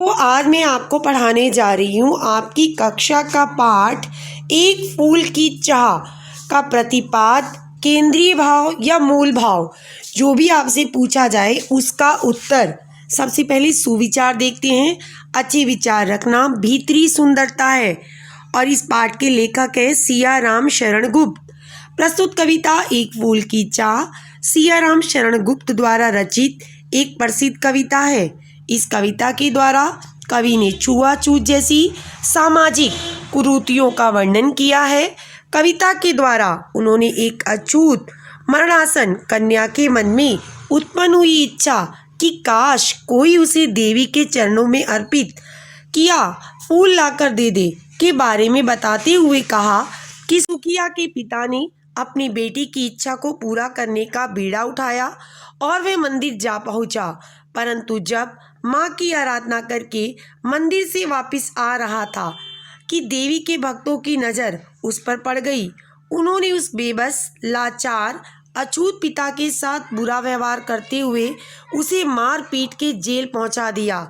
तो आज मैं आपको पढ़ाने जा रही हूँ आपकी कक्षा का पाठ एक फूल की चाह का प्रतिपाद केंद्रीय भाव या मूल भाव। जो भी आपसे पूछा जाए उसका उत्तर। सबसे पहले सुविचार देखते हैं। अच्छे विचार रखना भीतरी सुंदरता है। और इस पाठ के लेखक है सिया राम शरण गुप्त। प्रस्तुत कविता एक फूल की चाह सिया राम शरण गुप्त द्वारा रचित एक प्रसिद्ध कविता है। इस कविता के द्वारा कवि ने छुआछूत जैसी सामाजिक कुरीतियों का वर्णन किया है। कविता के द्वारा उन्होंने एक अछूत मरणासन कन्या के मन में उत्पन्न हुई इच्छा कि काश कोई उसे देवी के चरणों में अर्पित किया फूल लाकर दे दे के बारे में बताते हुए कहा कि सुखिया के पिता ने अपनी बेटी की इच्छा को पूरा करने का बीड़ा उठाया और वे मंदिर जा पहुंचा। परंतु जब माँ की आराधना करके मंदिर से वापस आ रहा था कि देवी के भक्तों की नज़र उस पर पड़ गई। उन्होंने उस बेबस लाचार अछूत पिता के साथ बुरा व्यवहार करते हुए उसे मार पीट के जेल पहुंचा दिया।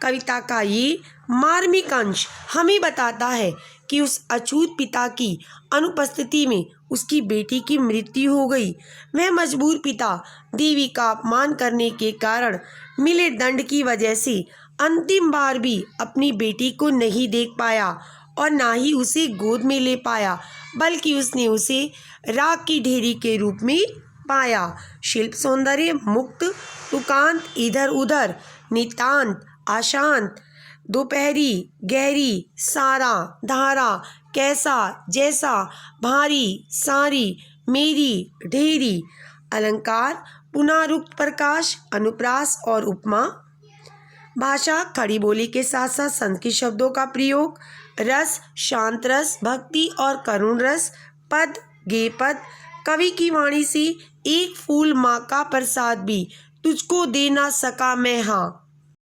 कविता का ये मार्मिक अंश हमें बताता है कि उस अछूत पिता की अनुपस्थिति में उसकी बेटी की मृत्यु हो गई। वह मजबूर पिता देवी का अपमान करने के कारण मिले दंड की वजह से अंतिम बार भी अपनी बेटी को नहीं देख पाया और ना ही उसे गोद में ले पाया, बल्कि उसने उसे राख की ढेरी के रूप में पाया। शिल्प सौंदर्य मुक्त तुकांत इधर उधर नितांत अशांत दोपहरी गहरी सारा धारा कैसा जैसा भारी सारी मेरी ढेरी अलंकार पुनरुक्त प्रकाश अनुप्रास और उपमा। भाषा खड़ी बोली के साथ साथ संस्कृत शब्दों का प्रयोग। रस शांत रस भक्ति और करुण रस। पद गे पद कवि की वाणी से एक फूल माँ का प्रसाद भी तुझको दे ना सका मैं हाँ।